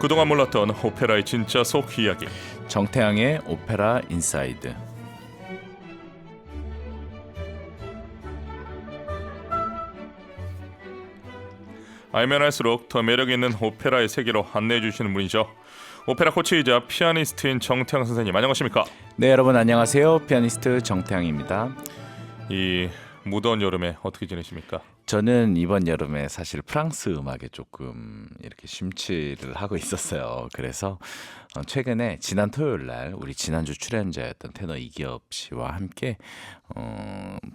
그동안 몰랐던 오페라의 진짜 속 이야기. 정태양의 오페라 인사이드. 알면 할수록 더 매력있는 오페라의 세계로 안내해 주시는 분이죠. 오페라 코치이자 피아니스트인 정태양 선생님, 안녕하십니까? 네, 여러분 안녕하세요. 피아니스트 정태양입니다. 이 무더운 여름에 어떻게 지내십니까? 저는 이번 여름에 사실 프랑스 음악에 조금 이렇게 심취를 하고 있었어요. 그래서 최근에 지난 토요일 날 우리 지난주 출연자였던 테너 이기업 씨와 함께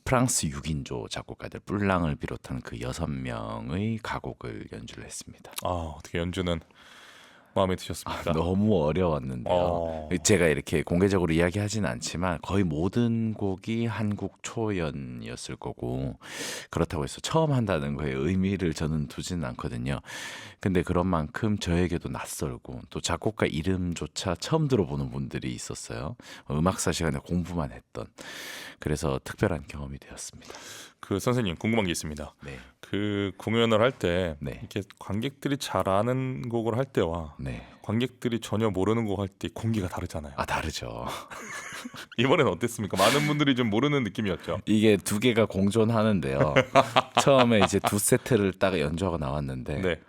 프랑스 6인조 작곡가들 뿔랑을 비롯한 그 6명의 가곡을 연주를 했습니다. 어떻게 연주는 마음에 드셨습니까? 너무 어려웠는데요. 제가 이렇게 공개적으로 이야기하진 않지만 거의 모든 곡이 한국 초연이었을 거고, 그렇다고 해서 처음 한다는 거에 의미를 저는 두지는 않거든요. 근데 그런 만큼 저에게도 낯설고 또 작곡가 이름조차 처음 들어보는 분들이 있었어요. 음악사 시간에 공부만 했던. 그래서 특별한 경험이 되었습니다. 그 선생님, 궁금한 게 있습니다. 네. 그 공연을 할 때 네. 이렇게 관객들이 잘 아는 곡을 할 때와 네. 관객들이 전혀 모르는 곡 할 때 공기가 다르잖아요. 다르죠. 이번엔 어땠습니까? 많은 분들이 좀 모르는 느낌이었죠. 이게 두 개가 공존하는데요. 처음에 이제 두 세트를 딱 연주하고 나왔는데 네.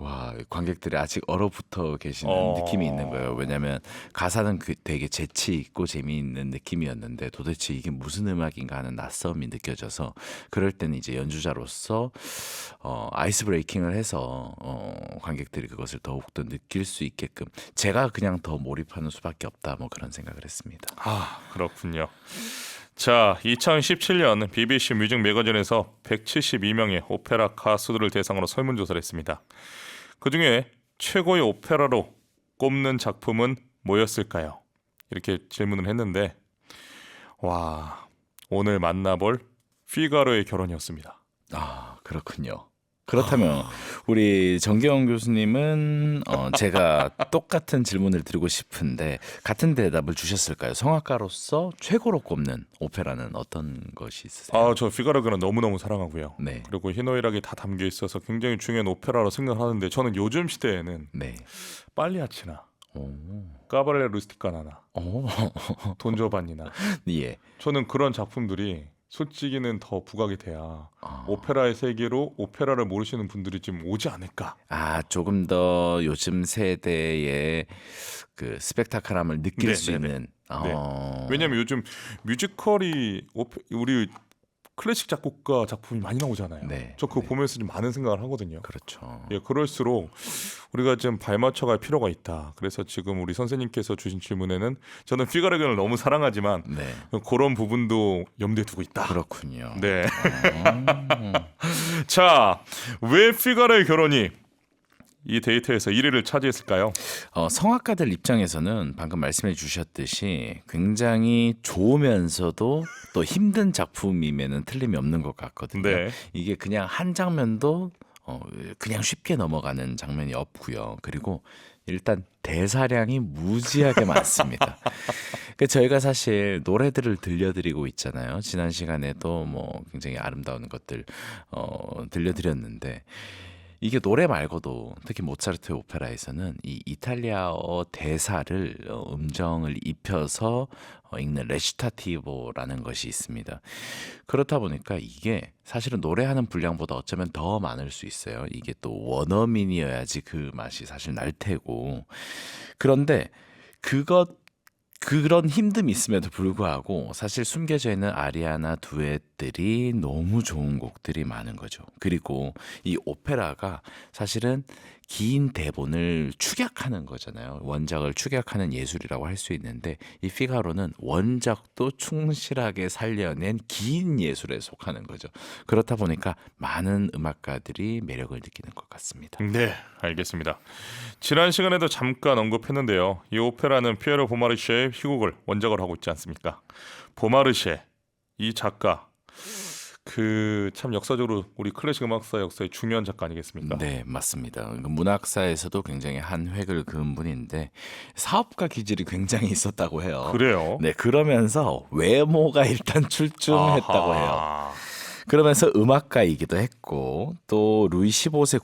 와, 관객들이 아직 얼어붙어 계시는 느낌이 있는 거예요. 왜냐하면 가사는 되게 재치 있고 재미있는 느낌이었는데 도대체 이게 무슨 음악인가 하는 낯섦이 느껴져서, 그럴 때는 이제 연주자로서 아이스 브레이킹을 해서 관객들이 그것을 더욱더 느낄 수 있게끔 제가 그냥 더 몰입하는 수밖에 없다, 뭐 그런 생각을 했습니다. 그렇군요. 자, 2017년 BBC 뮤직 매거진에서 172명의 오페라 가수들을 대상으로 설문조사를 했습니다. 그중에 최고의 오페라로 꼽는 작품은 뭐였을까요? 이렇게 질문을 했는데, 와, 오늘 만나볼 피가로의 결혼이었습니다. 그렇군요. 그렇다면 우리 정기영 교수님은 제가 똑같은 질문을 드리고 싶은데 같은 대답을 주셨을까요? 성악가로서 최고로 꼽는 오페라는 어떤 것이 있으세요? 저 피가로 결혼 너무너무 사랑하고요. 네. 그리고 희노애락이 다 담겨 있어서 굉장히 중요한 오페라로 생각하는데, 저는 요즘 시대에는 네. 빨리아치나 오. 까바레 루스티카나나 오. 돈조반니나 예. 저는 그런 작품들이 솔직히는 더 부각이 돼야 오페라의 세계로 오페라를 모르시는 분들이 지금 오지 않을까. 조금 더 요즘 세대의 그 스펙타클함을 느낄 수 있는. 왜냐하면 요즘 뮤지컬이 우리 클래식 작곡가 작품이 많이 나오잖아요. 네. 저 그거 네. 보면서 좀 많은 생각을 하거든요. 그렇죠. 예, 그럴수록 우리가 좀 발맞춰갈 필요가 있다. 그래서 지금 우리 선생님께서 주신 질문에는 저는 피가로 결혼을 너무 사랑하지만 네. 그런 부분도 염두에 두고 있다. 그렇군요. 네. 자, 왜 피가로의 결혼이 이 데이터에서 1위를 차지했을까요? 성악가들 입장에서는 방금 말씀해 주셨듯이 굉장히 좋으면서도 또 힘든 작품임에는 틀림이 없는 것 같거든요. 네. 이게 이게 그냥 한 장면도 그냥 쉽게 넘어가는 장면이 없고요. 그리고 일단 대사량이 무지하게 많습니다. 저희가 사실 노래들을 들려드리고 있잖아요. 지난 시간에도 뭐 굉장히 아름다운 것들 들려드렸는데, 이게 노래 말고도 특히 모차르트 오페라에서는 이 이탈리아어 대사를 음정을 입혀서 읽는 레시타티보라는 것이 있습니다. 그렇다 보니까 이게 사실은 노래하는 분량보다 어쩌면 더 많을 수 있어요. 이게 또 원어민이어야지 그 맛이 사실 날 테고. 그런데 그런 힘듦이 있음에도 불구하고 사실 숨겨져 있는 아리아나 듀엣들이 너무 좋은 곡들이 많은 거죠. 그리고 이 오페라가 사실은 긴 대본을 축약하는 거잖아요. 원작을 축약하는 예술이라고 할 수 있는데, 이 피가로는 원작도 충실하게 살려낸 긴 예술에 속하는 거죠. 그렇다 보니까 많은 음악가들이 매력을 느끼는 것 같습니다. 네, 알겠습니다. 지난 시간에도 잠깐 언급했는데요. 이 오페라는 피에로 보마르쉐의 희곡을 원작으로 하고 있지 않습니까? 보마르쉐, 이 작가, 참 역사적으로 우리 클래식 음악사 역사의 중요한 작가 아니겠습니까? 네, 맞습니다. 문학사에서도 굉장히 한 획을 그은 분인데 사업가 기질이 굉장히 있었다고 해요. 그래요? 네, 그러면서 외모가 일단 출중했다고 해요. 그러면서 음악가이기도 했고 또 루이 15세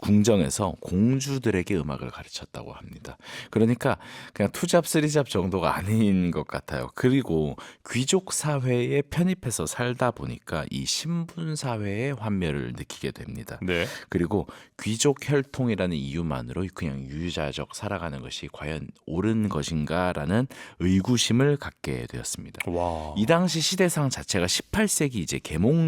궁정에서 공주들에게 음악을 가르쳤다고 합니다. 그러니까 그냥 투잡 쓰리잡 정도가 아닌 것 같아요. 그리고 귀족 사회에 편입해서 살다 보니까 이 신분 사회의 환멸을 느끼게 됩니다. 네. 그리고 귀족 혈통이라는 이유만으로 그냥 유유자적 살아가는 것이 과연 옳은 것인가라는 의구심을 갖게 되었습니다. 와. 이 당시 시대상 자체가 18세기 이제 계몽주의의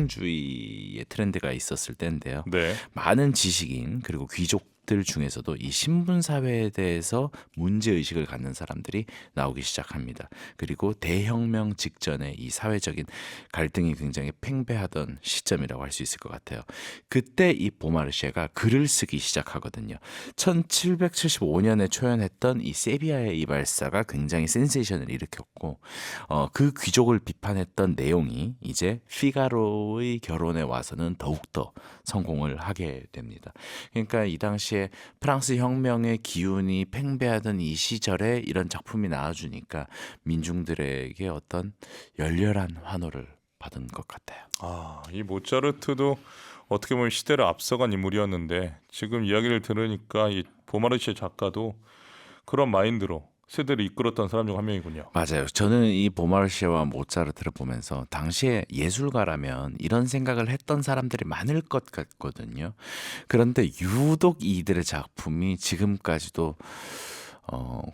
트렌드가 있었을 때인데요. 네. 많은 지식인 그리고 귀족들 중에서도 이 신분 사회에 대해서 문제 의식을 갖는 사람들이 나오기 시작합니다. 그리고 대혁명 직전에 이 사회적인 갈등이 굉장히 팽배하던 시점이라고 할 수 있을 것 같아요. 그때 이 보마르쉐가 글을 쓰기 시작하거든요. 1775년에 초연했던 이 세비야의 이발사가 굉장히 센세이션을 일으켰고 그 귀족을 비판했던 내용이 이제 피가로의 결혼에 와서는 더욱더 성공을 하게 됩니다. 그러니까 이 당시에 프랑스 혁명의 기운이 팽배하던 이 시절에 이런 작품이 나와주니까 민중들에게 어떤 열렬한 환호를 받은 것 같아요. 아, 이 모차르트도 어떻게 보면 시대를 앞서간 인물이었는데 지금 이야기를 들으니까 이 보마르시에 작가도 그런 마인드로 세대를 이끌었던 사람 중 한 명이군요. 맞아요. 저는 이 보마르쉐와 모차르트를 보면서 당시에 예술가라면 이런 생각을 했던 사람들이 많을 것 같거든요. 그런데 유독 이들의 작품이 지금까지도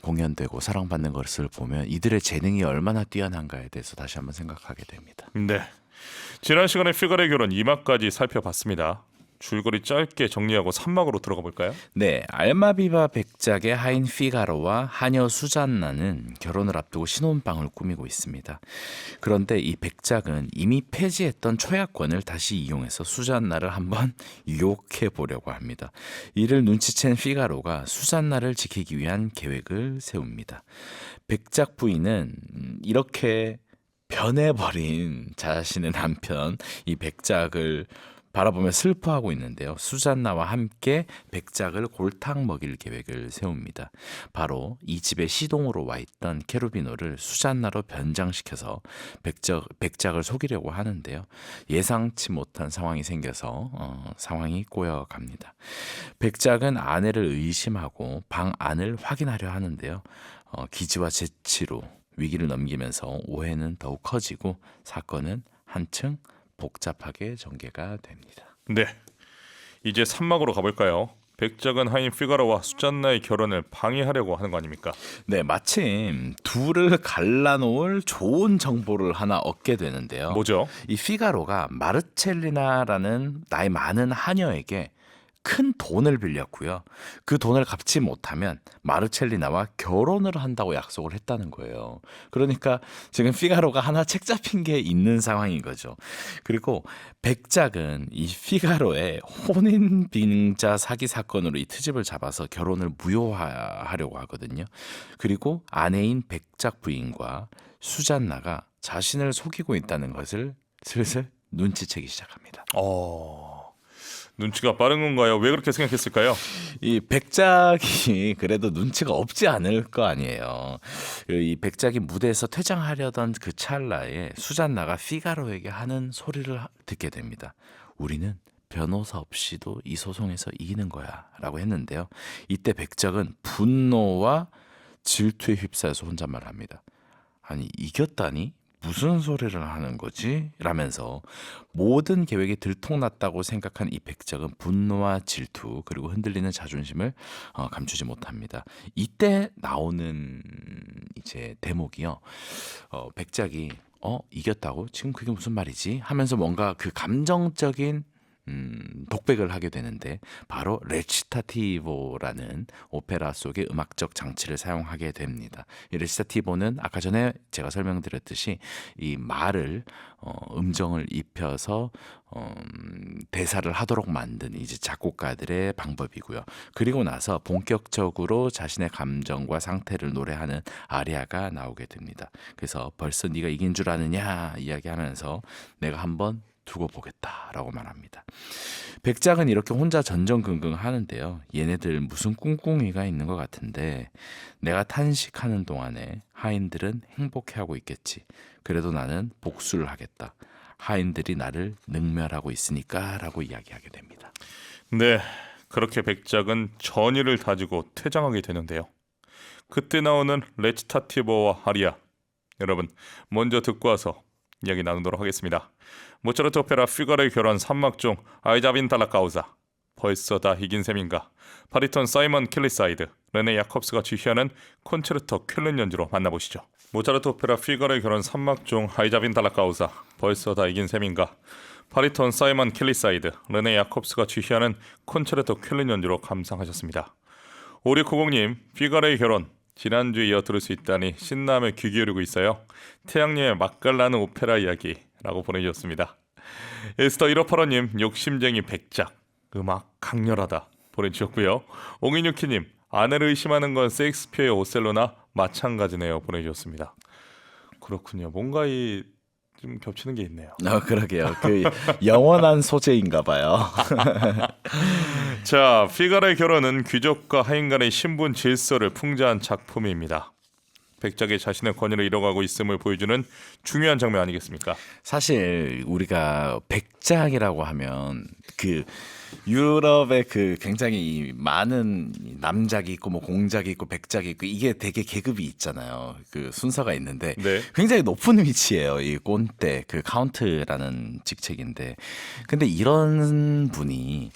공연되고 사랑받는 것을 보면 이들의 재능이 얼마나 뛰어난가에 대해서 다시 한번 생각하게 됩니다. 네. 지난 시간에 피가로의 결혼 2막까지 살펴봤습니다. 줄거리 짧게 정리하고 3막으로 들어가 볼까요? 네, 알마비바 백작의 하인 피가로와 하녀 수잔나는 결혼을 앞두고 신혼방을 꾸미고 있습니다. 그런데 이 백작은 이미 폐지했던 초약권을 다시 이용해서 수잔나를 한번 유혹해 보려고 합니다. 이를 눈치챈 피가로가 수잔나를 지키기 위한 계획을 세웁니다. 백작 부인은 이렇게 변해버린 자신의 남편 이 백작을 바라보며 슬퍼하고 있는데요. 수잔나와 함께 백작을 골탕 먹일 계획을 세웁니다. 바로 이 집에 시동으로 와 있던 케루비노를 수잔나로 변장시켜서 백작을 속이려고 하는데요. 예상치 못한 상황이 생겨서 상황이 꼬여갑니다. 백작은 아내를 의심하고 방 안을 확인하려 하는데요. 기지와 재치로 위기를 넘기면서 오해는 더욱 커지고 사건은 한층 복잡하게 전개가 됩니다. 네. 이제 3막으로 가볼까요? 백작은 하인 피가로와 수잔나의 결혼을 방해하려고 하는 거 아닙니까? 네, 마침 둘을 갈라놓을 좋은 정보를 하나 얻게 되는데요. 뭐죠? 이 피가로가 마르첼리나라는 나이 많은 하녀에게 큰 돈을 빌렸고요. 그 돈을 갚지 못하면 마르첼리나와 결혼을 한다고 약속을 했다는 거예요. 그러니까 지금 피가로가 하나 책 잡힌 게 있는 상황인 거죠. 그리고 백작은 이 피가로의 혼인 빙자 사기 사건으로 이 트집을 잡아서 결혼을 무효화하려고 하거든요. 그리고 아내인 백작 부인과 수잔나가 자신을 속이고 있다는 것을 슬슬 눈치채기 시작합니다. 눈치가 빠른 건가요? 왜 그렇게 생각했을까요? 이 백작이 그래도 눈치가 없지 않을 거 아니에요. 이 백작이 무대에서 퇴장하려던 그 찰나에 수잔나가 피가로에게 하는 소리를 듣게 됩니다. 우리는 변호사 없이도 이 소송에서 이기는 거야 라고 했는데요. 이때 백작은 분노와 질투에 휩싸여서 혼잣말을 합니다. 아니 이겼다니? 무슨 소리를 하는 거지? 라면서 모든 계획이 들통났다고 생각한 이 백작은 분노와 질투 그리고 흔들리는 자존심을 감추지 못합니다. 이때 나오는 이제 대목이요. 백작이 이겼다고? 지금 그게 무슨 말이지? 하면서 뭔가 그 감정적인 독백을 하게 되는데 바로 레치타티보라는 오페라 속의 음악적 장치를 사용하게 됩니다. 이 레치타티보는 아까 전에 제가 설명드렸듯이 이 말을 음정을 입혀서 대사를 하도록 만든 이제 작곡가들의 방법이고요. 그리고 나서 본격적으로 자신의 감정과 상태를 노래하는 아리아가 나오게 됩니다. 그래서 벌써 네가 이긴 줄 아느냐 이야기하면서 내가 한번 두고 보겠다라고 말합니다. 백작은 이렇게 혼자 전전긍긍 하는데요. 얘네들 무슨 꿍꿍이가 있는 것 같은데 내가 탄식하는 동안에 하인들은 행복해하고 있겠지. 그래도 나는 복수를 하겠다. 하인들이 나를 능멸하고 있으니까라고 이야기하게 됩니다. 네, 그렇게 백작은 전의를 다지고 퇴장하게 되는데요. 그때 나오는 레치타티보와 아리아, 여러분 먼저 듣고 와서 이야기 나누도록 하겠습니다. 모차르트 오페라 피가로의 결혼 3막중 아이자빈 달라카우사, 벌써 다 이긴 셈인가, 바리톤 사이먼 킬리사이드, 레네 야콥스가 지휘하는 콘체르토 쾰른 연주로 만나보시죠. 모차르트 오페라 피가로의 결혼 3막중 아이자빈 달라카우사, 벌써 다 이긴 셈인가, 바리톤 사이먼 킬리사이드, 레네 야콥스가 지휘하는 콘체르토 쾰른 연주로 감상하셨습니다. 5690님, 피가로의 결혼 지난주에 이어 들을 수 있다니 신남에 귀 기울이고 있어요. 태양님의 맛깔나는 오페라 이야기라고 보내주셨습니다. 에스터 1585님, 욕심쟁이 백작, 음악 강렬하다 보내주셨고요. 옹인유키님, 아내를 의심하는 건 셰익스피어의 오셀로나 마찬가지네요 보내주셨습니다. 그렇군요. 뭔가 좀 겹치는 게 있네요. 그러게요. 그 영원한 소재인가 봐요. 자, 피가로의 결혼은 귀족과 하인 간의 신분 질서를 풍자한 작품입니다. 백작이 자신의 권위를 잃어가고 있음을 보여주는 중요한 장면 아니겠습니까? 사실 우리가 백작이라고 하면 그 유럽의 그 굉장히 많은 남작이 있고 뭐 공작이 있고 백작이 있고 이게 되게 계급이 있잖아요. 그 순서가 있는데 네. 굉장히 높은 위치예요. 이 꼰대 그 카운트라는 직책인데 근데 이런 분이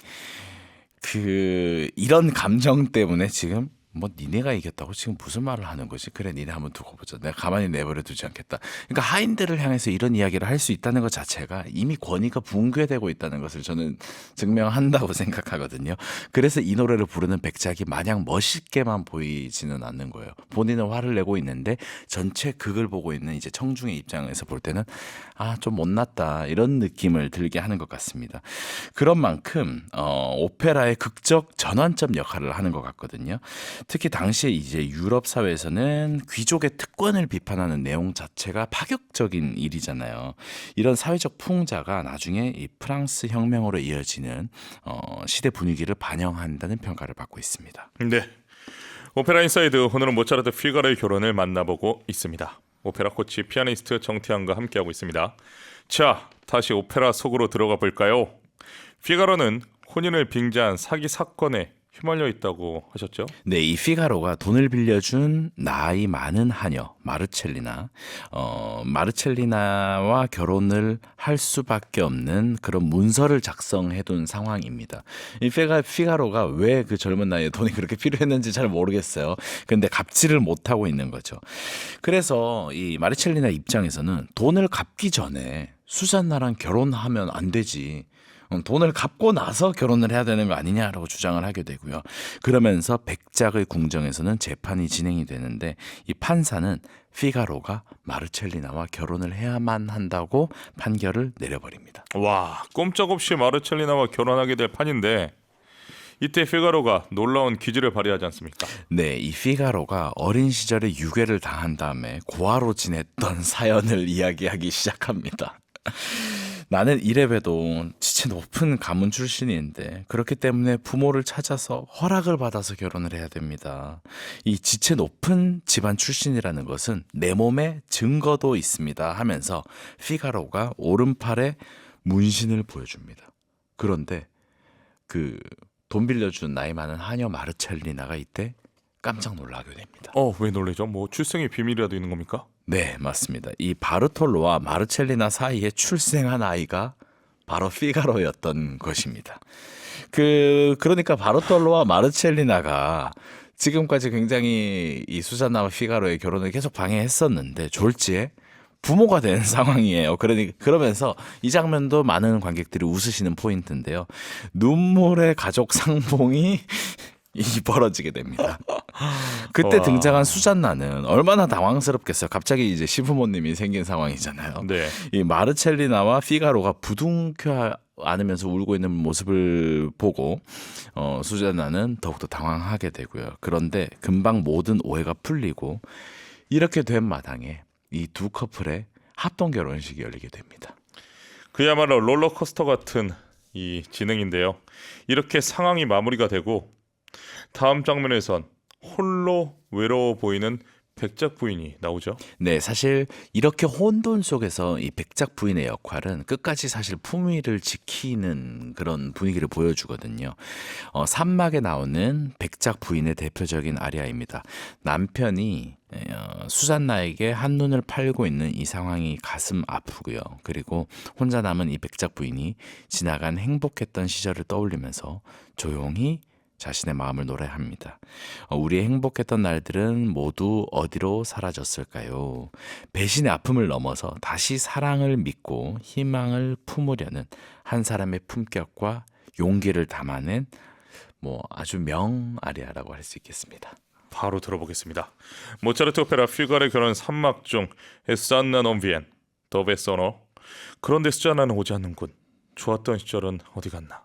그 이런 감정 때문에 지금 뭐 니네가 이겼다고 지금 무슨 말을 하는 거지? 그래 니네 한번 두고 보자. 내가 가만히 내버려 두지 않겠다. 그러니까 하인들을 향해서 이런 이야기를 할 수 있다는 것 자체가 이미 권위가 붕괴되고 있다는 것을 저는 증명한다고 생각하거든요. 그래서 이 노래를 부르는 백작이 마냥 멋있게만 보이지는 않는 거예요. 본인은 화를 내고 있는데 전체 극을 보고 있는 이제 청중의 입장에서 볼 때는 좀 못났다 이런 느낌을 들게 하는 것 같습니다. 그런 만큼 오페라의 극적 전환점 역할을 하는 것 같거든요. 특히 당시에 이제 유럽 사회에서는 귀족의 특권을 비판하는 내용 자체가 파격적인 일이잖아요. 이런 사회적 풍자가 나중에 이 프랑스 혁명으로 이어지는 시대 분위기를 반영한다는 평가를 받고 있습니다. 네, 오페라 인사이드 오늘은 모차르트 피가로의 결혼을 만나보고 있습니다. 오페라 코치 피아니스트 정태환과 함께하고 있습니다. 자, 다시 오페라 속으로 들어가 볼까요? 피가로는 혼인을 빙자한 사기 사건에 휘말려 있다고 하셨죠? 네, 이 피가로가 돈을 빌려준 나이 많은 하녀 마르첼리나와 결혼을 할 수밖에 없는 그런 문서를 작성해둔 상황입니다. 이 피가로가 왜 그 젊은 나이에 돈이 그렇게 필요했는지 잘 모르겠어요. 근데 갚지를 못하고 있는 거죠. 그래서 이 마르첼리나 입장에서는 돈을 갚기 전에 수잔나랑 결혼하면 안 되지. 돈을 갚고 나서 결혼을 해야 되는 거 아니냐라고 주장을 하게 되고요. 그러면서 백작의 궁정에서는 재판이 진행이 되는데 이 판사는 피가로가 마르첼리나와 결혼을 해야만 한다고 판결을 내려버립니다. 와, 꼼짝없이 마르첼리나와 결혼하게 될 판인데 이때 피가로가 놀라운 기질을 발휘하지 않습니까? 네, 이 피가로가 어린 시절에 유괴를 당한 다음에 고아로 지냈던 사연을 이야기하기 시작합니다. 나는 이래봬도 지체 높은 가문 출신인데 그렇기 때문에 부모를 찾아서 허락을 받아서 결혼을 해야 됩니다. 이 지체 높은 집안 출신이라는 것은 내 몸에 증거도 있습니다 하면서 피가로가 오른팔에 문신을 보여줍니다. 그런데 그 돈 빌려준 나이 많은 하녀 마르첼리나가 이때 깜짝 놀라게 됩니다. 왜 놀래죠? 뭐 출생의 비밀이라도 있는 겁니까? 네, 맞습니다. 이 바르톨로와 마르첼리나 사이에 출생한 아이가 바로 피가로였던 것입니다. 그러니까 바르톨로와 마르첼리나가 지금까지 굉장히 이 수잔나와 피가로의 결혼을 계속 방해했었는데 졸지에 부모가 된 상황이에요. 그러면서 이 장면도 많은 관객들이 웃으시는 포인트인데요. 눈물의 가족 상봉이 벌어지게 됩니다. 그때 와. 등장한 수잔나는 얼마나 당황스럽겠어요. 갑자기 이제 시부모님이 생긴 상황이잖아요. 네. 이 마르첼리나와 피가로가 부둥켜 안으면서 울고 있는 모습을 보고 수잔나는 더욱더 당황하게 되고요. 그런데 금방 모든 오해가 풀리고 이렇게 된 마당에 이 두 커플의 합동 결혼식이 열리게 됩니다. 그야말로 롤러코스터 같은 이 진행인데요. 이렇게 상황이 마무리가 되고 다음 장면에선 홀로 외로워 보이는 백작 부인이 나오죠. 네, 사실 이렇게 혼돈 속에서 이 백작 부인의 역할은 끝까지 사실 품위를 지키는 그런 분위기를 보여주거든요. 산막에 나오는 백작 부인의 대표적인 아리아입니다. 남편이 수잔나에게 한눈을 팔고 있는 이 상황이 가슴 아프고요. 그리고 혼자 남은 이 백작 부인이 지나간 행복했던 시절을 떠올리면서 조용히 자신의 마음을 노래합니다. 우리의 행복했던 날들은 모두 어디로 사라졌을까요? 배신의 아픔을 넘어서 다시 사랑을 믿고 희망을 품으려는 한 사람의 품격과 용기를 담아낸 아주 명아리아라고 할 수 있겠습니다. 바로 들어보겠습니다. 모차르트 오페라 피가로의 결혼 3막 중 에스안나 non vien, dove sono? 그런데 수잔나는 오지 않는군. 좋았던 시절은 어디 갔나?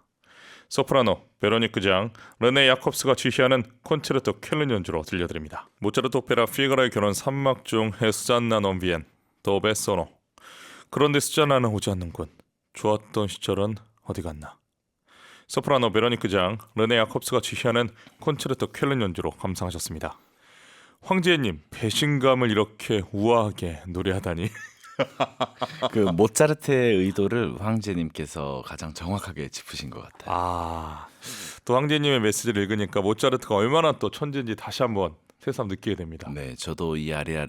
소프라노 베로니크 장 르네 야콥스가 지휘하는 콘체르토 쾰른 연주로 들려드립니다. 모차르트 오페라 피가로의 결혼 3막 중 에스안나 non vien, dove sono? 그런데 수잔나는 오지 않는군. 좋았던 시절은 어디 갔나? 소프라노 베로니크 장 르네 야콥스가 지휘하는 콘체르토 쾰른 연주로 감상하셨습니다. 황지혜님, 배신감을 이렇게 우아하게 노래하다니. 그 모차르트의 의도를 황제님께서 가장 정확하게 짚으신 것 같아요. 또 황제님의 메시지를 읽으니까 모차르트가 얼마나 또 천재인지 다시 한번 새삼 느끼게 됩니다. 네, 저도 이 아리아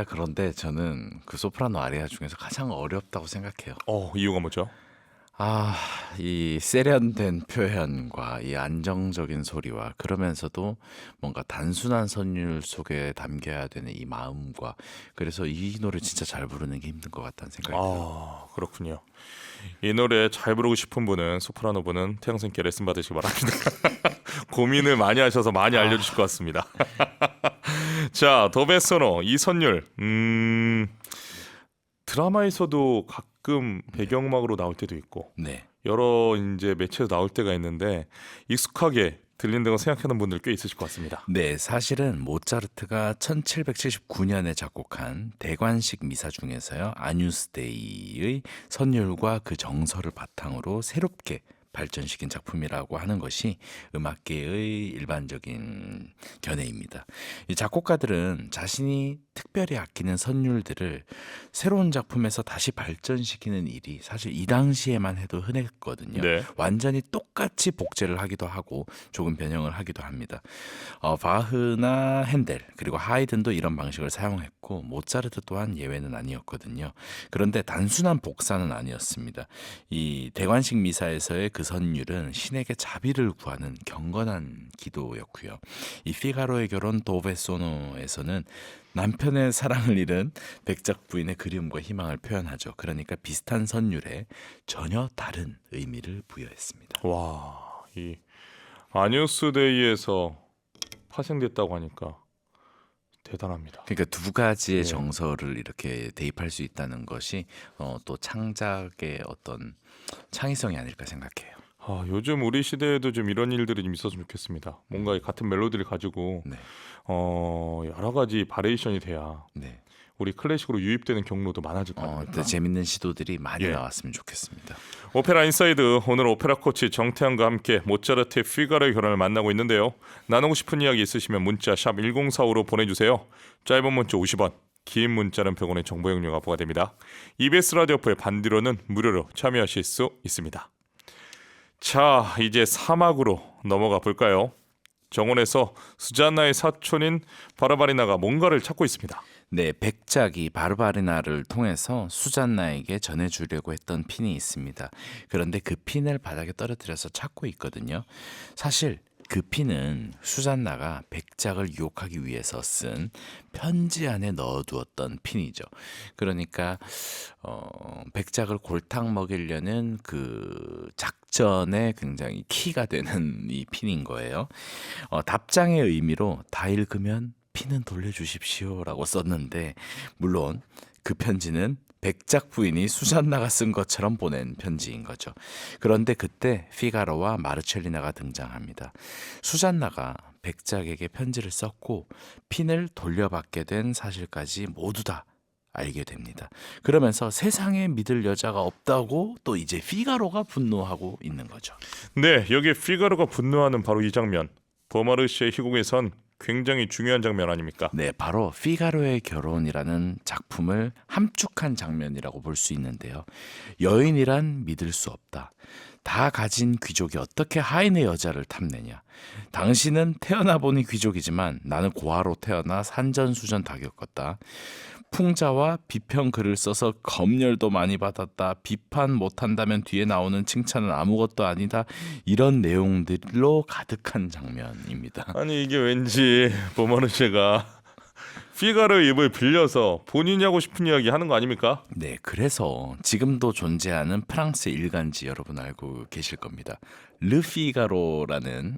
그런데 저는 그 소프라노 아리아 중에서 가장 어렵다고 생각해요. 이유가 뭐죠? 이 세련된 표현과 이 안정적인 소리와 그러면서도 뭔가 단순한 선율 속에 담겨야 되는 이 마음과 그래서 이 노래 진짜 잘 부르는 게 힘든 것 같다는 생각이 들어요. 그렇군요. 이 노래 잘 부르고 싶은 분은 소프라노 분은 태영생께 레슨 받으시기 바랍니다. 고민을 많이 하셔서 많이 알려주실 것 같습니다. 자, 더베소노 이 선율 드라마에서도 가끔 배경음악으로 나올 때도 있고 네. 여러 이제 매체에서 나올 때가 있는데 익숙하게 들린다고 생각하는 분들 꽤 있으실 것 같습니다. 네, 사실은 모차르트가 1779년에 작곡한 대관식 미사 중에서요. 아뉴스 데이의 선율과 그 정서를 바탕으로 새롭게 발전시킨 작품이라고 하는 것이 음악계의 일반적인 견해입니다. 이 작곡가들은 자신이 특별히 아끼는 선율들을 새로운 작품에서 다시 발전시키는 일이 사실 이 당시에만 해도 흔했거든요. 네. 완전히 똑같이 복제를 하기도 하고 조금 변형을 하기도 합니다. 바흐나 핸델 그리고 하이든도 이런 방식을 사용했고 모차르트 또한 예외는 아니었거든요. 그런데 단순한 복사는 아니었습니다. 이 대관식 미사에서의 그 선율은 신에게 자비를 구하는 경건한 기도였고요. 이 피가로의 결혼 도베소노에서는 남편의 사랑을 잃은 백작 부인의 그리움과 희망을 표현하죠. 그러니까 비슷한 선율에 전혀 다른 의미를 부여했습니다. 와, 이 아뉴스 데이에서 파생됐다고 하니까 대단합니다. 그러니까 두 가지의 네. 정서를 이렇게 대입할 수 있다는 것이 또 창작의 어떤 창의성이 아닐까 생각해요. 요즘 우리 시대에도 좀 이런 일들이 좀 있었으면 좋겠습니다. 뭔가 이 같은 멜로디를 가지고 네, 여러 가지 바리에이션이 돼야 네. 우리 클래식으로 유입되는 경로도 많아질 것 같아요. 또 재밌는 시도들이 많이 예. 나왔으면 좋겠습니다. 오페라 인사이드 오늘 오페라 코치 정태환과 함께 모차르트의 피가로의 결혼을 만나고 있는데요. 나누고 싶은 이야기 있으시면 문자 샵 1045로 보내주세요. 짧은 문자 50원, 긴 문자는 100원의 정보 용료가 부과됩니다. EBS 라디오프의 반디로는 무료로 참여하실 수 있습니다. 자, 이제 사막으로 넘어가 볼까요? 정원에서 수잔나의 사촌인 바르바리나가 뭔가를 찾고 있습니다. 네, 백작이 바르바리나를 통해서 수잔나에게 전해주려고 했던 핀이 있습니다. 그런데 그 핀을 바닥에 떨어뜨려서 찾고 있거든요. 사실 그 핀은 수잔나가 백작을 유혹하기 위해서 쓴 편지 안에 넣어두었던 핀이죠. 그러니까 백작을 골탕 먹이려는 그 작전의 굉장히 키가 되는 이 핀인 거예요. 답장의 의미로 다 읽으면 핀은 돌려주십시오라고 썼는데 물론 그 편지는 백작 부인이 수잔나가 쓴 것처럼 보낸 편지인 거죠. 그런데 그때 피가로와 마르첼리나가 등장합니다. 수잔나가 백작에게 편지를 썼고 핀을 돌려받게 된 사실까지 모두 다 알게 됩니다. 그러면서 세상에 믿을 여자가 없다고 또 이제 피가로가 분노하고 있는 거죠. 네, 여기 피가로가 분노하는 바로 이 장면. 보마르시의 희곡에선 굉장히 중요한 장면 아닙니까? 네, 바로 피가로의 결혼이라는 작품을 함축한 장면이라고 볼 수 있는데요. 여인이란 믿을 수 없다. 다 가진 귀족이 어떻게 하인의 여자를 탐내냐. 당신은 태어나 보니 귀족이지만 나는 고아로 태어나 산전수전 다 겪었다. 풍자와 비평 글을 써서 검열도 많이 받았다. 비판 못한다면 뒤에 나오는 칭찬은 아무것도 아니다. 이런 내용들로 가득한 장면입니다. 아니 이게 왠지 보마르쉐가 피가로의 입을 빌려서 본인이 하고 싶은 이야기 하는 거 아닙니까? 네, 그래서 지금도 존재하는 프랑스 일간지 여러분 알고 계실 겁니다. 르피가로라는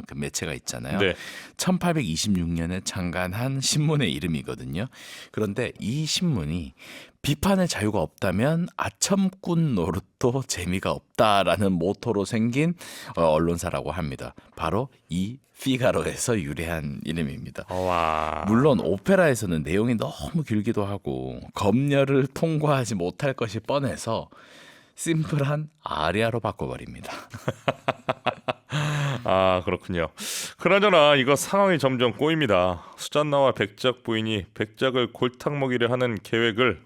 그 매체가 있잖아요. 네. 1826년에 창간한 신문의 이름이거든요. 그런데 이 신문이 비판의 자유가 없다면 아첨꾼 노릇도 재미가 없다라는 모토로 생긴 언론사라고 합니다. 바로 이 피가로에서 유래한 이름입니다. 와. 물론 오페라에서는 내용이 너무 길기도 하고 검열을 통과하지 못할 것이 뻔해서 심플한 아리아로 바꿔버립니다. 아 그렇군요. 그나저나 이거 상황이 점점 꼬입니다. 수잔나와 백작 부인이 백작을 골탕 먹이려 하는 계획을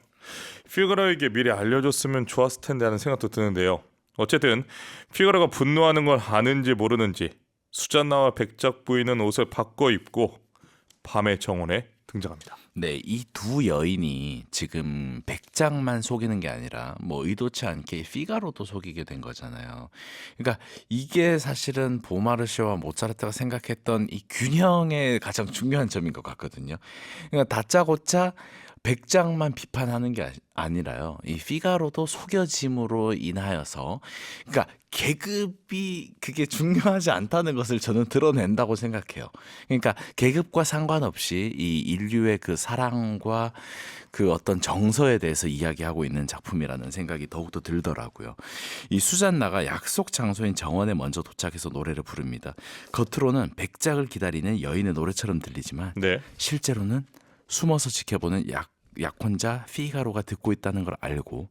피가로에게 미리 알려줬으면 좋았을 텐데 하는 생각도 드는데요. 어쨌든 피가로가 분노하는 걸 아는지 모르는지 수잔나와 백작 부인은 옷을 바꿔 입고 밤의 정원에 등장합니다. 네, 이 두 여인이 지금 백작만 속이는 게 아니라 뭐 의도치 않게 피가로도 속이게 된 거잖아요. 그러니까 이게 사실은 보마르쉐와 모차르트가 생각했던 이 균형의 가장 중요한 점인 것 같거든요. 그러니까 다짜고짜 백작만 비판하는 게 아니라요. 이 피가로도 속여짐으로 인하여서 그러니까 계급이 그게 중요하지 않다는 것을 저는 드러낸다고 생각해요. 그러니까 계급과 상관없이 이 인류의 그 사랑과 그 어떤 정서에 대해서 이야기하고 있는 작품이라는 생각이 더욱더 들더라고요. 이 수잔나가 약속 장소인 정원에 먼저 도착해서 노래를 부릅니다. 겉으로는 백작을 기다리는 여인의 노래처럼 들리지만 네. 실제로는 숨어서 지켜보는 약혼자 피가로가 듣고 있다는 걸 알고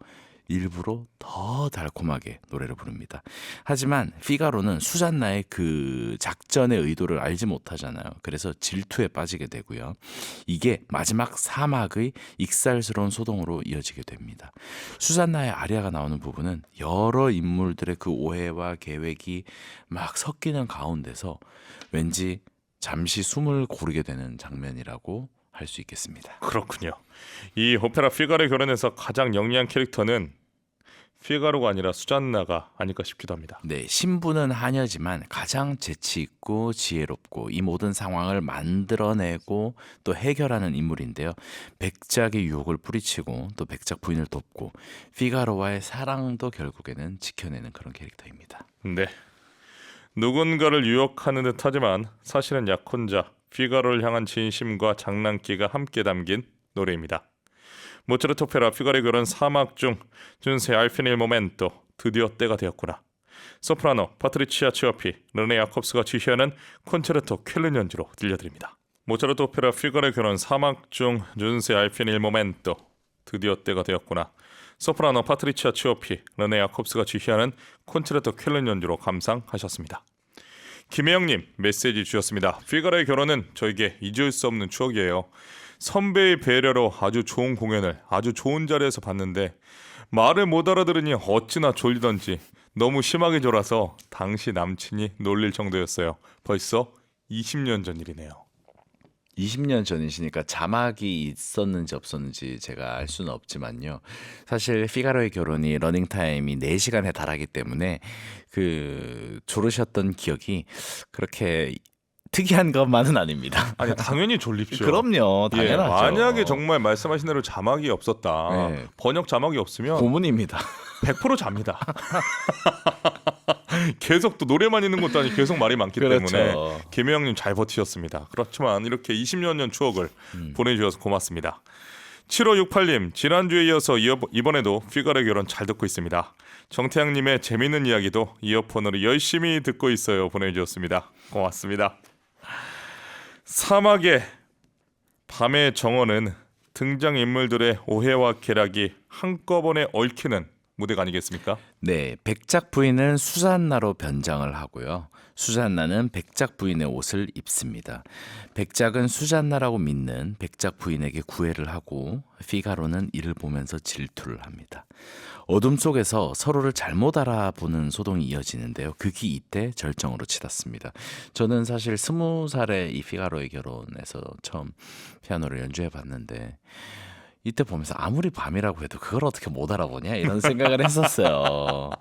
일부러 더 달콤하게 노래를 부릅니다. 하지만 피가로는 수잔나의 그 작전의 의도를 알지 못하잖아요. 그래서 질투에 빠지게 되고요. 이게 마지막 사막의 익살스러운 소동으로 이어지게 됩니다. 수잔나의 아리아가 나오는 부분은 여러 인물들의 그 오해와 계획이 막 섞이는 가운데서 왠지 잠시 숨을 고르게 되는 장면이라고 할 수 있겠습니다. 그렇군요. 이 오페라 피가로의 결혼에서 가장 영리한 캐릭터는 피가로가 아니라 수잔나가 아닐까 싶기도 합니다. 네, 신부는 하녀지만 가장 재치 있고 지혜롭고 이 모든 상황을 만들어내고 또 해결하는 인물인데요. 백작의 유혹을 뿌리치고 또 백작 부인을 돕고 피가로와의 사랑도 결국에는 지켜내는 그런 캐릭터입니다. 네. 누군가를 유혹하는 듯하지만 사실은 약혼자 피가로를 향한 진심과 장난기가 함께 담긴 노래입니다. 모차르트 오페라 피가로의 결혼 사막 중 준세 알피닐 모멘토 드디어 때가 되었구나. 소프라노 파트리치아 치오피 르네 야콥스가 지휘하는 콘체르토 쾰른 연주로 들려드립니다. 모차르트 오페라 피가로의 결혼 사막 중 준세 알피닐 모멘토 드디어 때가 되었구나. 소프라노 파트리치아 치오피 르네 야콥스가 지휘하는 콘체르토 쾰른 연주로 감상하셨습니다. 김혜영님 메시지 주셨습니다. 피가로의 결혼은 저에게 잊을 수 없는 추억이에요. 선배의 배려로 아주 좋은 공연을 아주 좋은 자리에서 봤는데 말을 못 알아들으니 어찌나 졸리던지 너무 심하게 졸아서 당시 남친이 놀릴 정도였어요. 벌써 20년 전 일이네요. 20년 전이시니까 자막이 있었는지 없었는지 제가 알 수는 없지만요. 사실 피가로의 결혼이 러닝타임이 4시간에 달하기 때문에 그 졸으셨던 기억이 그렇게 특이한 것만은 아닙니다. 아니 당연히 졸립죠. 그럼요. 예, 당연하죠. 만약에 정말 말씀하신 대로 자막이 없었다. 네. 번역 자막이 없으면 고문입니다. 100% 잡니다. 계속 또 노래만 있는 것도 아니고 계속 말이 많기 그렇죠. 때문에 김혜영님 잘 버티셨습니다. 그렇지만 이렇게 20년 전 추억을 보내주셔서 고맙습니다. 7568님 지난주에 이어서 이번에도 피가로의 결혼 잘 듣고 있습니다. 정태양님의 재밌는 이야기도 이어폰으로 열심히 듣고 있어요 보내주셨습니다. 고맙습니다. 사막의 밤의 정원은 등장인물들의 오해와 쾌락이 한꺼번에 얽히는 무대가 아니겠습니까? 네, 백작 부인은 수잔나로 변장을 하고요. 수잔나는 백작 부인의 옷을 입습니다. 백작은 수잔나라고 믿는 백작 부인에게 구애를 하고 피가로는 이를 보면서 질투를 합니다. 어둠 속에서 서로를 잘못 알아보는 소동이 이어지는데요. 극이 이때 절정으로 치닫습니다. 저는 사실 20살에 이 피가로의 결혼에서 처음 피아노를 연주해 봤는데 이때 보면서 아무리 밤이라고 해도 그걸 어떻게 못 알아보냐 이런 생각을 했었어요.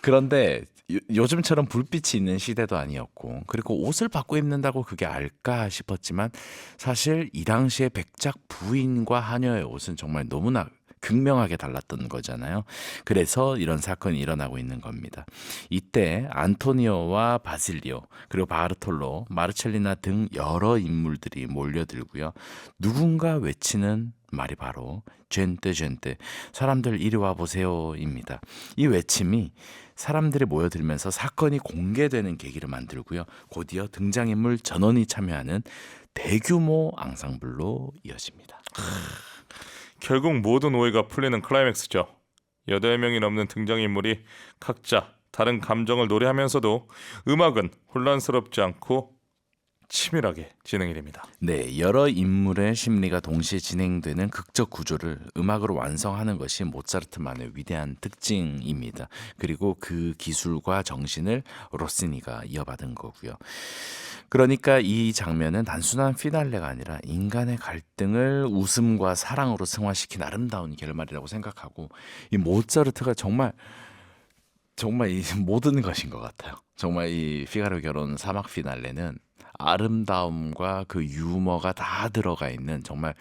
그런데 요즘처럼 불빛이 있는 시대도 아니었고 그리고 옷을 바꿔 입는다고 그게 알까 싶었지만 사실 이 당시에 백작 부인과 하녀의 옷은 정말 너무나 극명하게 달랐던 거잖아요. 그래서 이런 사건이 일어나고 있는 겁니다. 이때 안토니오와 바실리오 그리고 바르톨로, 마르첼리나 등 여러 인물들이 몰려들고요. 누군가 외치는 말이 바로 젠테 젠테 사람들 이리 와 보세요입니다. 이 외침이 사람들이 모여들면서 사건이 공개되는 계기를 만들고요. 곧이어 등장인물 전원이 참여하는 대규모 앙상블로 이어집니다. 결국 모든 오해가 풀리는 클라이맥스죠. 8명이 넘는 등장인물이 각자 다른 감정을 노래하면서도 음악은 혼란스럽지 않고 치밀하게 진행이 됩니다. 네, 여러 인물의 심리가 동시에 진행되는 극적 구조를 음악으로 완성하는 것이 모차르트만의 위대한 특징입니다. 그리고 그 기술과 정신을 로시니가 이어받은 거고요. 그러니까 이 장면은 단순한 피날레가 아니라 인간의 갈등을 웃음과 사랑으로 승화시킨 아름다운 결말이라고 생각하고 이 모차르트가 정말 이 모든 것인 것 같아요. 정말 이 피가로 결혼 사막 피날레는 아름다움과 그 유머가 다 들어가 있는 정말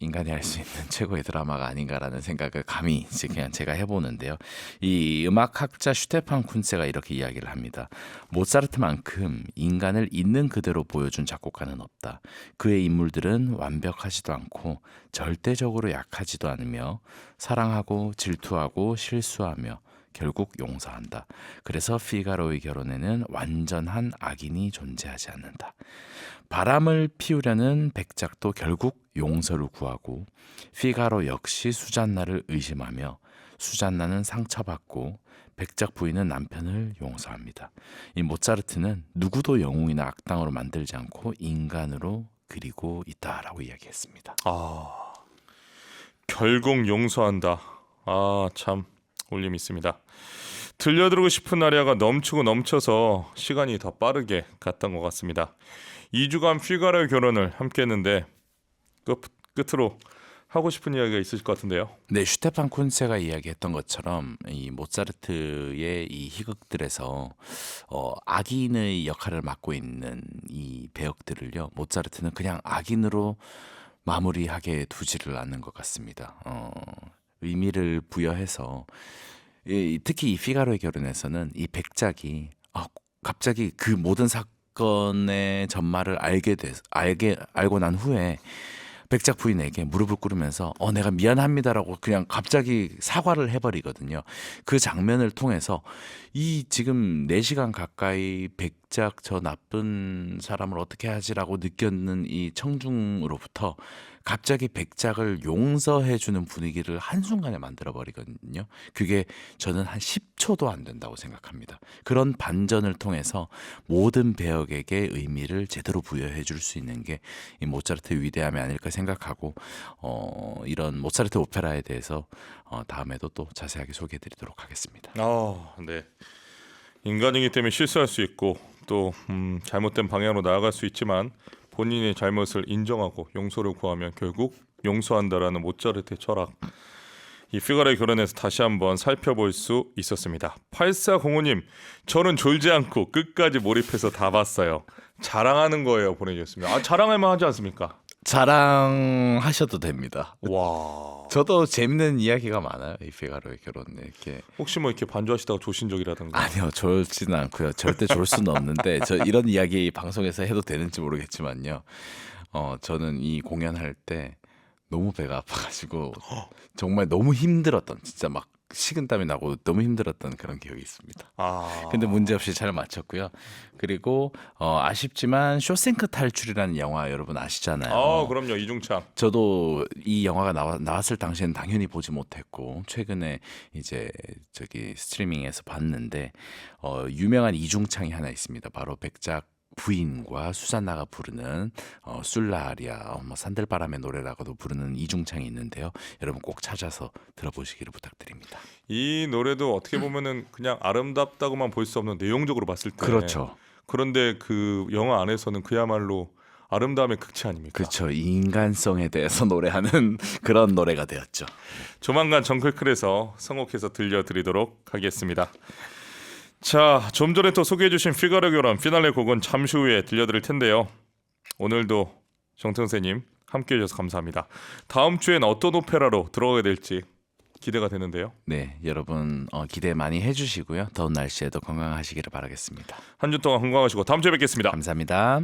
인간이 할 수 있는 최고의 드라마가 아닌가라는 생각을 감히 이제 그냥 제가 해보는데요. 이 음악학자 슈테판 쿤세가 이렇게 이야기를 합니다. 모차르트만큼 인간을 있는 그대로 보여준 작곡가는 없다. 그의 인물들은 완벽하지도 않고 절대적으로 약하지도 않으며 사랑하고 질투하고 실수하며 결국 용서한다. 그래서 피가로의 결혼에는 완전한 악인이 존재하지 않는다. 바람을 피우려는 백작도 결국 용서를 구하고 피가로 역시 수잔나를 의심하며 수잔나는 상처받고 백작 부인은 남편을 용서합니다. 이 모차르트는 누구도 영웅이나 악당으로 만들지 않고 인간으로 그리고 있다라고 이야기했습니다. 결국 용서한다. 참 울림 있습니다. 들려드리고 싶은 아리아가 넘치고 넘쳐서 시간이 더 빠르게 갔던 것 같습니다. 2주간 피가로의 결혼을 함께 했는데 끝으로 하고 싶은 이야기가 있으실 것 같은데요. 네, 슈테판 콘세가 이야기했던 것처럼 이 모차르트의 이 희극들에서 악인의 역할을 맡고 있는 이 배역들을요, 모차르트는 그냥 악인으로 마무리하게 두지를 않는 것 같습니다. 의미를 부여해서 특히 이 피가로의 결혼에서는 이 백작이 갑자기 그 모든 사건의 전말을 알고 난 후에 백작 부인에게 무릎을 꿇으면서 내가 미안합니다라고 그냥 갑자기 사과를 해버리거든요. 그 장면을 통해서 이 지금 4시간 가까이 백작 저 나쁜 사람을 어떻게 하지라고 느꼈는 이 청중으로부터 갑자기 백작을 용서해주는 분위기를 한순간에 만들어버리거든요. 그게 저는 한 10초도 안 된다고 생각합니다. 그런 반전을 통해서 모든 배역에게 의미를 제대로 부여해줄 수 있는 게 이 모차르트의 위대함이 아닐까 생각하고 이런 모차르트 오페라에 대해서 다음에도 또 자세하게 소개해드리도록 하겠습니다. 네. 인간이기 때문에 실수할 수 있고 또 잘못된 방향으로 나아갈 수 있지만 본인의 잘못을 인정하고 용서를 구하면 결국 용서한다라는 모차르트의 철학, 이 피가로의 결혼에서 다시 한번 살펴볼 수 있었습니다. 8405님, 저는 졸지 않고 끝까지 몰입해서 다 봤어요. 자랑하는 거예요 보내주셨습니다. 자랑할 만하지 않습니까? 자랑하셔도 됩니다. 와. 저도 재밌는 이야기가 많아요. 이 피가로의 결혼에 이렇게. 혹시 뭐 이렇게 반주하시다가 조신 적이라든가? 아니요, 졸지는 않고요. 절대 졸 수는 없는데 저 이런 이야기 방송에서 해도 되는지 모르겠지만요. 저는 이 공연할 때 너무 배가 아파가지고 정말 너무 힘들었던, 진짜 막 식은땀이 나고 너무 힘들었던 그런 기억이 있습니다. 아, 근데 문제없이 잘 맞췄고요. 그리고 아쉽지만 쇼생크 탈출이라는 영화 여러분 아시잖아요. 그럼요. 이중창. 저도 이 영화가 나왔을 당시에는 당연히 보지 못했고 최근에 이제 저기 스트리밍에서 봤는데 유명한 이중창이 하나 있습니다. 바로 백작 부인과 수잔나가 부르는 술라아리아 뭐 산들바람의 노래라고도 부르는 이중창이 있는데요. 여러분 꼭 찾아서 들어보시기를 부탁드립니다. 이 노래도 어떻게 보면은 그냥 아름답다고만 볼 수 없는 내용적으로 봤을 때 그렇죠. 그런데 그 영화 안에서는 그야말로 아름다움의 극치 아닙니까? 그렇죠. 인간성에 대해서 노래하는 그런 노래가 되었죠. 조만간 정클클에서 선곡해서 들려드리도록 하겠습니다. 자, 좀 전에 또 소개해주신 피가로 결혼 피날레 곡은 잠시 후에 들려드릴 텐데요. 오늘도 정태훈님 함께해 주셔서 감사합니다. 다음 주엔 어떤 오페라로 들어가게 될지 기대가 되는데요. 네, 여러분 기대 많이 해주시고요. 더운 날씨에도 건강하시기를 바라겠습니다. 한 주 동안 건강하시고 다음 주에 뵙겠습니다. 감사합니다.